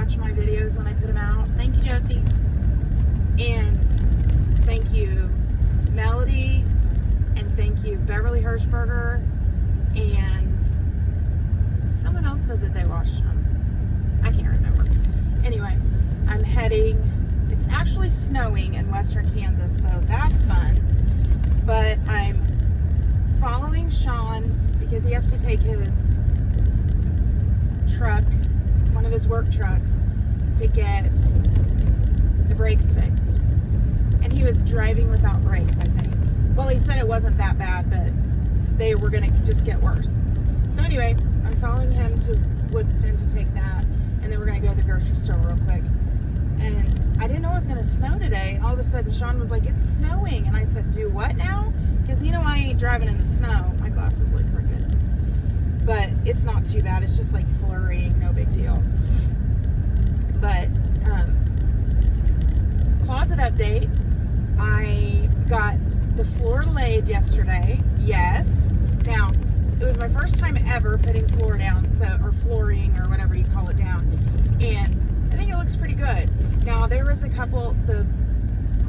watch my videos when I put them out. Thank you, Josie. And thank you, Melody. And thank you, Beverly Hirschberger. And someone else said that they watched them. I can't remember. Anyway, I'm heading. It's actually snowing in western Kansas, so that's fun. But I'm following Sean because he has to take his truck, one of his work trucks, to get the brakes fixed. And he was driving without brakes, I think. Well, he said it wasn't that bad, but they were going to just get worse. So anyway, I'm following him to Woodston to take that, and then we're going to go to the grocery store real quick. And I didn't know it was going to snow today, and all of a sudden Sean was like, it's snowing. And I said, do what now? Because you know I ain't driving in the snow. My glasses look crooked. But it's not too bad. It's just like flurrying, no big deal. But, closet update. I got the floor laid yesterday. Yes. Now, it was my first time ever putting floor down, or flooring, or whatever you call it down. And I think it looks pretty good. Now, there was the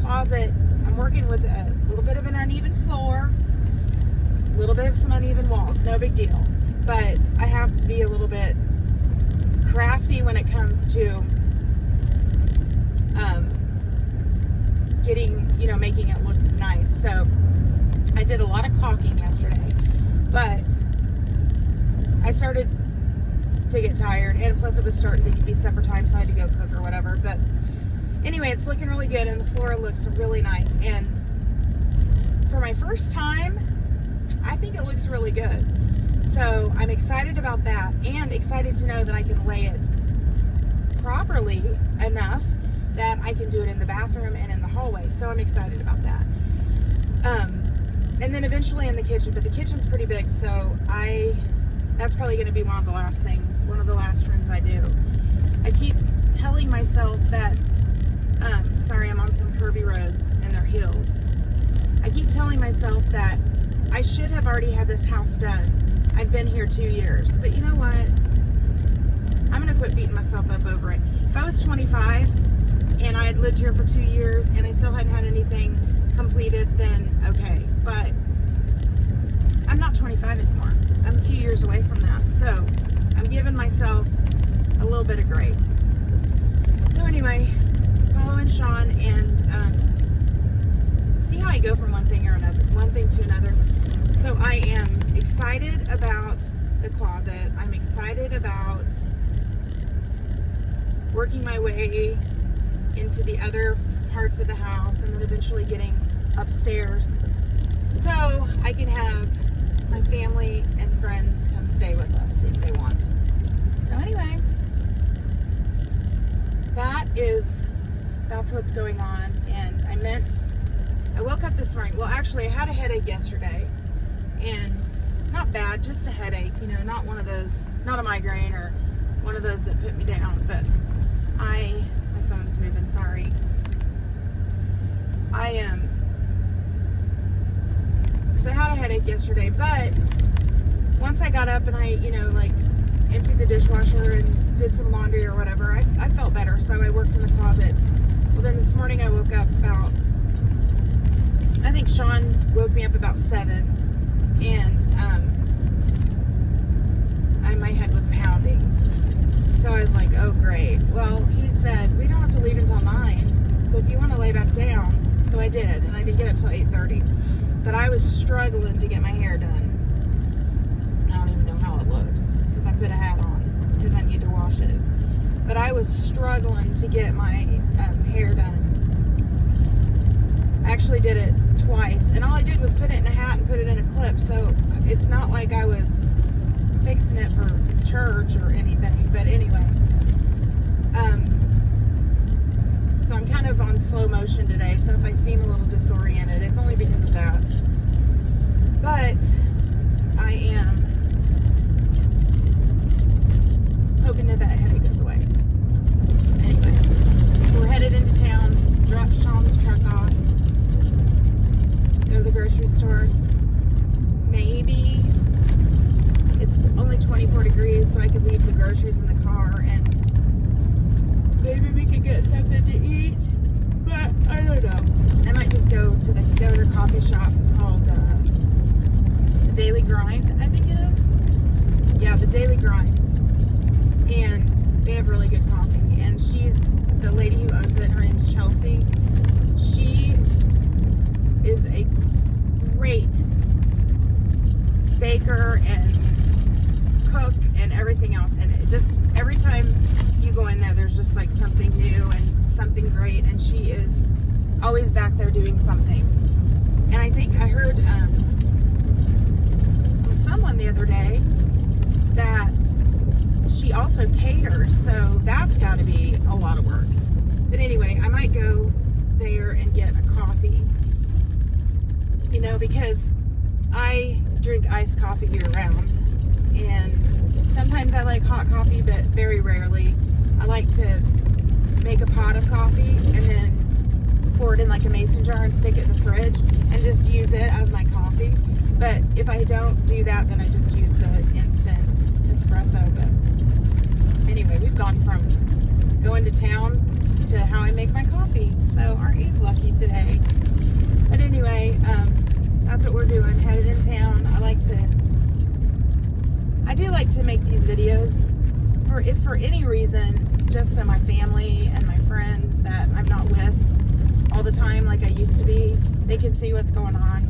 closet, I'm working with a little bit of an uneven floor, a little bit of some uneven walls, no big deal. But I have to be a little bit crafty when it comes to making it look nice. So I did a lot of caulking yesterday, but I started to get tired, and plus it was starting to be supper time, so I had to go cook or whatever. But anyway, it's looking really good, and the floor looks really nice. And for my first time, I think it looks really good. So I'm excited about that, and excited to know that I can lay it properly enough that I can do it in the bathroom and in the hallway. So I'm excited about that. And then eventually in the kitchen, but the kitchen's pretty big, so that's probably going to be one of the last rooms I do. I keep telling myself that, sorry, I'm on some curvy roads and they're hills. I keep telling myself that I should have already had this house done. I've been here 2 years, but you know what? I'm going to quit beating myself up over it. If I was 25 and I had lived here for 2 years and I still hadn't had anything completed, then okay. But I'm not 25 anymore. I'm a few years away from that. So I'm giving myself a little bit of grace. So anyway, following Sean and see how I go from one thing to another. So I am excited about the closet. I'm excited about working my way into the other parts of the house, and then eventually getting upstairs so I can have my family and friends come stay with us if they want. So anyway, that's what's going on. And I woke up this morning. Well, actually, I had a headache yesterday, and not bad, just a headache, not one of those, not a migraine or one of those that put me down, but my phone's moving, sorry. So I had a headache yesterday, but once I got up and I, emptied the dishwasher and did some laundry or whatever, I felt better, so I worked in the closet. Well, then this morning I woke up I think Sean woke me up about 7, and my head was pounding. So I was like, oh great. Well, he said, we don't have to leave until 9, so if you want to lay back down. So I did, and I didn't get up till 8:30. But I was struggling to get my hair done. I don't even know how it looks, because I put a hat on, because I need to wash it. But I was struggling to get my hair done. I actually did it twice, and all I did was put it in a hat and put it in a clip, so it's not like I was fixing it for church or anything. But anyway, so I'm kind of on slow motion today, so if I seem a little disoriented, it's only because of that. But I am hoping that headache goes away. Anyway, so we're headed into town, drop Sean's truck off, go to the grocery store. Maybe it's only 24 degrees, so I could leave the groceries in the car and maybe we could get something to eat, but I don't know. I might just go to the coffee shop called the Daily Grind, I think it is. Yeah, the Daily Grind. And they have really good coffee. And the lady who owns it, her name's Chelsea. She is a great baker and cook and everything else. And it just, every time you go in there, there's just like something new and something great. And she is always back there doing something. And I think I heard from someone the other day that she also caters, so that's got to be a lot of work. But anyway, I might go there and get a coffee, you know, because I drink iced coffee year round, and sometimes I like hot coffee, but very rarely. I like to make a pot of coffee and then pour it in like a mason jar and stick it in the fridge and just use it as my coffee. But if I don't do that, then I just use the instant espresso. But anyway, we've gone from going to town to how I make my coffee. So aren't you lucky today? But anyway, that's what we're doing, headed in town. I do like to make these videos if for any reason, just so my family and my friends that I'm not with all the time like I used to be, they can see what's going on,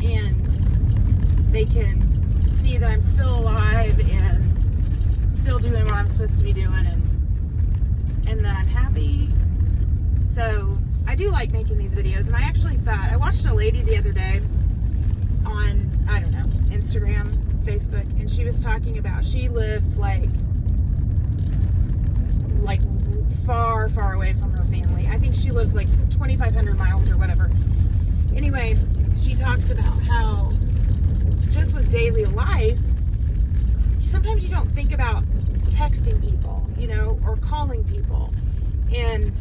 and they can see that I'm still alive and still doing what I'm supposed to be doing, and that I'm happy. So I do like making these videos. And I actually thought, I watched a lady the other day on, I don't know, Instagram, Facebook, and she was talking about, she lives like far, far away from her family. I think she lives like 2,500 miles or whatever. Anyway, she talks about how just with daily life, sometimes you don't think about texting people, you know, or calling people. And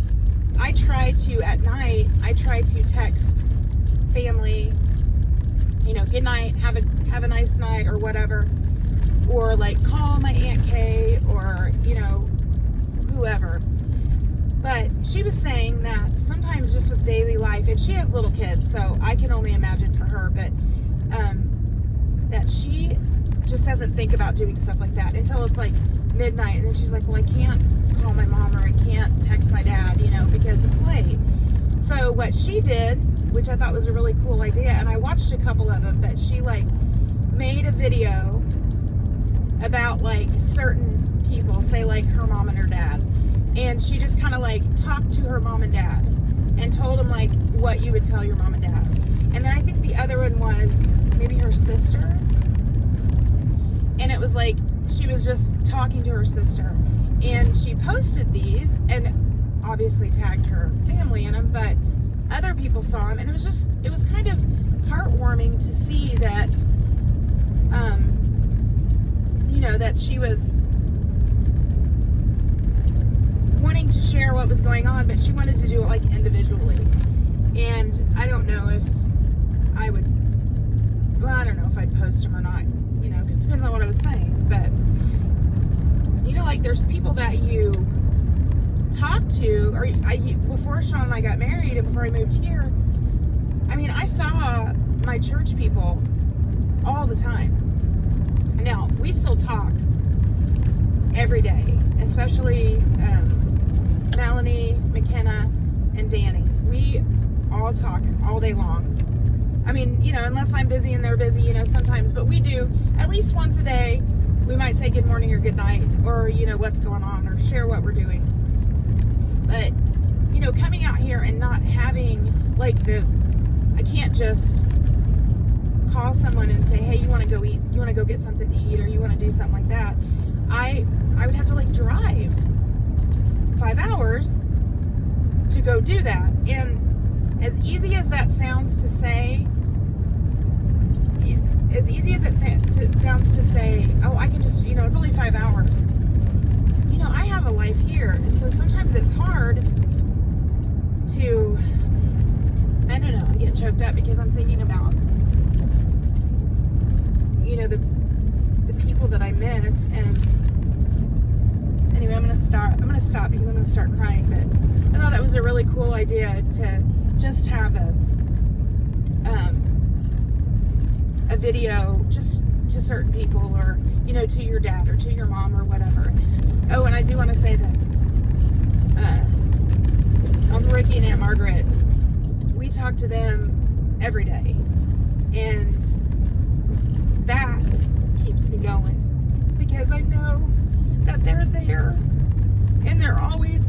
I try to, at night, I try to text family, you know, good night, have a nice night, or whatever. Or like call my Aunt Kay, or, you know, whoever. But she was saying that sometimes just with daily life, and she has little kids, so I can only imagine for her, but that she just doesn't think about doing stuff like that until it's like midnight, and then she's like, well, I can't call my mom, or I can't text my dad, you know, because it's late. So what she did, which I thought was a really cool idea, and I watched a couple of them, but she like made a video about like certain people, say like her mom and her dad, and she just kind of like talked to her mom and dad and told them like what you would tell your mom and dad. And then I think the other one was maybe her sister, and it was like she was just talking to her sister, and she posted these and obviously tagged her family in them, but other people saw them, and it was kind of heartwarming to see that you know, that she was wanting to share what was going on, but she wanted to do it like individually. And I don't know if I would, well, I don't know if I'd post them or not, you know, because it depends on what I was saying. But you know, like there's people that you talk to, or before Sean and I got married and before I moved here, I mean, I saw my church people all the time. Now, we still talk every day, especially Melanie, McKenna, and Danny. We all talk all day long. I mean, you know, unless I'm busy and they're busy, you know, sometimes, but we do at least once a day. We might say good morning or good night, or, you know, what's going on, or share what we're doing. But, you know, coming out here and not having, like, I can't just call someone and say, hey, you want to go eat, you want to go get something to eat, or you want to do something like that. I would have to, like, drive 5 hours to go do that. And as easy as that sounds to say, as easy as it sounds to say, oh, I can just, you know, it's only 5 hours. You know, I have a life here, and so sometimes it's hard to, I don't know, I'm getting choked up because I'm thinking about, you know, the people that I miss. And anyway, I'm going to stop because I'm gonna start crying. But I thought that was a really cool idea to just have a video just to certain people, or to your dad or to your mom or whatever. Oh, and I do want to say that Uncle Ricky and Aunt Margaret, we talk to them every day, and that keeps me going, because I know that they're there, and they're always,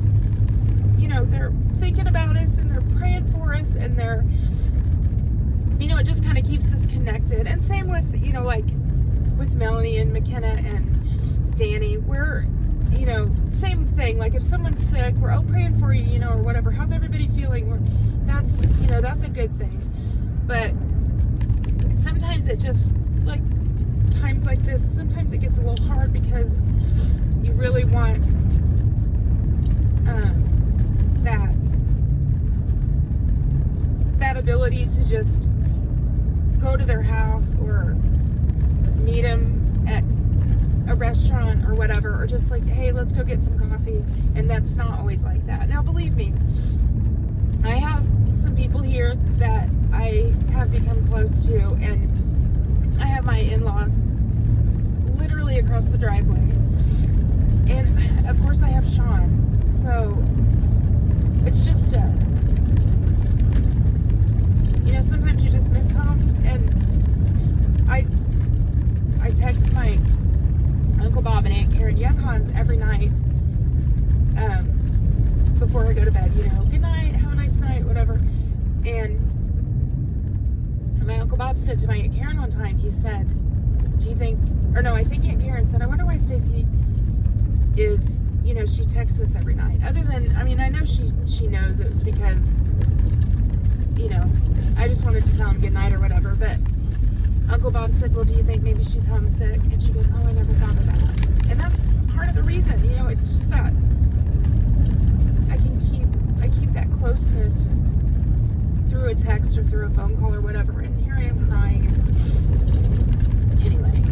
they're thinking about us, and they're praying for us, and they're, it just kind of keeps us connected. And same with, like with Melanie and McKenna and Danny, we're, same thing. Like if someone's sick, we're all praying for you, or whatever. How's everybody feeling? That's a good thing. But sometimes it just, like times like this, sometimes it gets a little hard, because you really want that ability to just go to their house, or meet them at a restaurant or whatever, or just like, hey, let's go get some coffee. And that's not always like that. Now, believe me, I have some people here that I have become close to, and I have my in-laws literally across the driveway, and of course I have Sean. So it's just sometimes you just miss home. And I text my Uncle Bob and Aunt Karen Yucons every night before I go to bed, good night, have a nice night, whatever. And my Uncle Bob said to my Aunt Karen one time, he said, I think Aunt Karen said, I wonder why Stacy is, she texts us every night. Other than, I know she knows it was because, I just wanted to tell him good night or whatever. But Uncle Bob said, well, do you think maybe she's homesick? And she goes, oh, I never thought of that. And that's part of the reason, it's just that I keep that closeness through a text or through a phone call or whatever. And here I am crying. And anyway,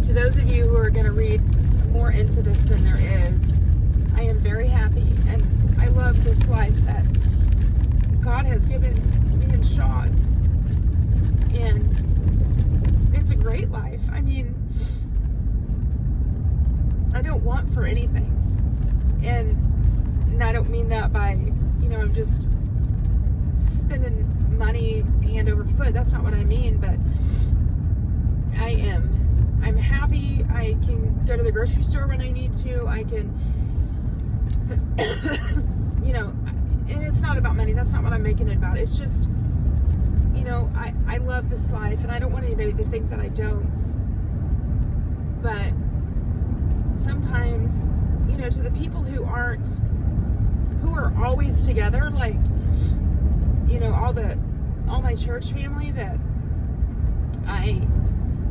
to those of you who are going to read more into this than there is, I am very happy, and I love this life that God has given me and Sean. And it's a great life. I don't want for anything. And I don't mean that by, I'm just spending money hand over foot. That's not what I mean. But I'm happy. I can go to the grocery store when I need to. I can, and it's not about money. That's not what I'm making it about. It's just, I love this life, and I don't want anybody to think that I don't. But sometimes, to the people who are always together, like, all my church family that I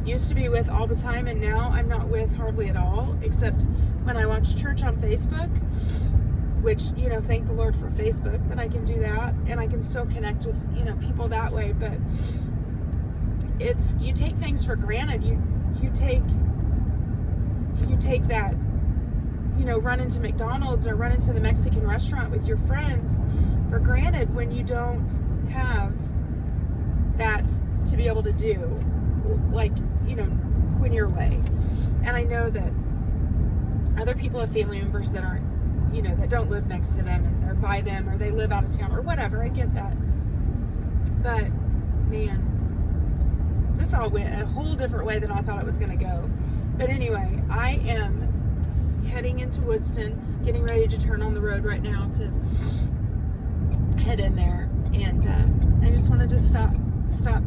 used to be with all the time, and now I'm not with hardly at all, except when I watch church on Facebook, which, thank the Lord for Facebook that I can do that, and I can still connect with, people that way. But you take things for granted. You take that, run into McDonald's or run into the Mexican restaurant with your friends for granted when you don't have that to be able to do, like, when you're away. And I know that other people have family members that aren't, that don't live next to them, and they're by them, or they live out of town or whatever. I get that. But man, this all went a whole different way than I thought it was going to go. But anyway, I am heading into Woodston, getting ready to turn on the road right now to head in there. And I just wanted to stop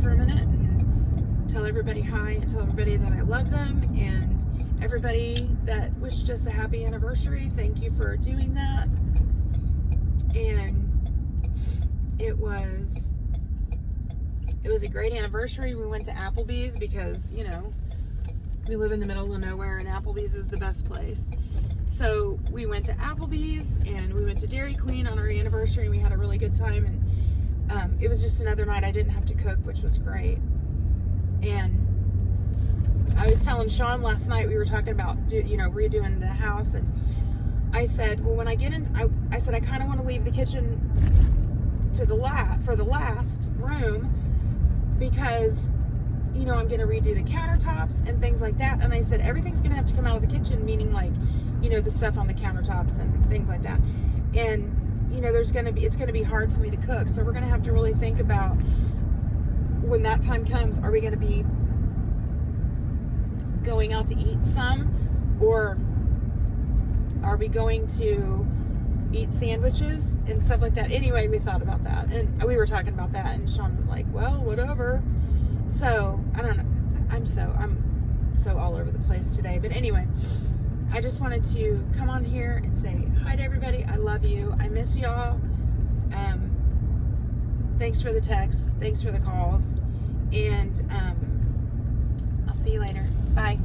for a minute and tell everybody hi, and tell everybody that I love them, and everybody that wished us a happy anniversary. Thank you for doing that. And it was a great anniversary. We went to Applebee's because, we live in the middle of nowhere, and Applebee's is the best place. So we went to Applebee's, and we went to Dairy Queen on our anniversary, and we had a really good time. And it was just another night I didn't have to cook, which was great. And I was telling Sean last night, we were talking about, redoing the house, and I said, well, when I get in, I said, I kind of want to leave the kitchen to for the last room because, you know, I'm going to redo the countertops and things like that. And I said, everything's going to have to come out of the kitchen, meaning like, you know, the stuff on the countertops and things like that. And, you know, it's going to be hard for me to cook. So we're going to have to really think about when that time comes, are we going to be going out to eat some, or are we going to eat sandwiches and stuff like that? Anyway, we thought about that, and we were talking about that, and Sean was like, well, whatever. So I don't know, I'm so all over the place today. But anyway, I just wanted to come on here and say hi to everybody. I love you. I miss y'all. Thanks for the texts, thanks for the calls, and I'll see you later. Bye.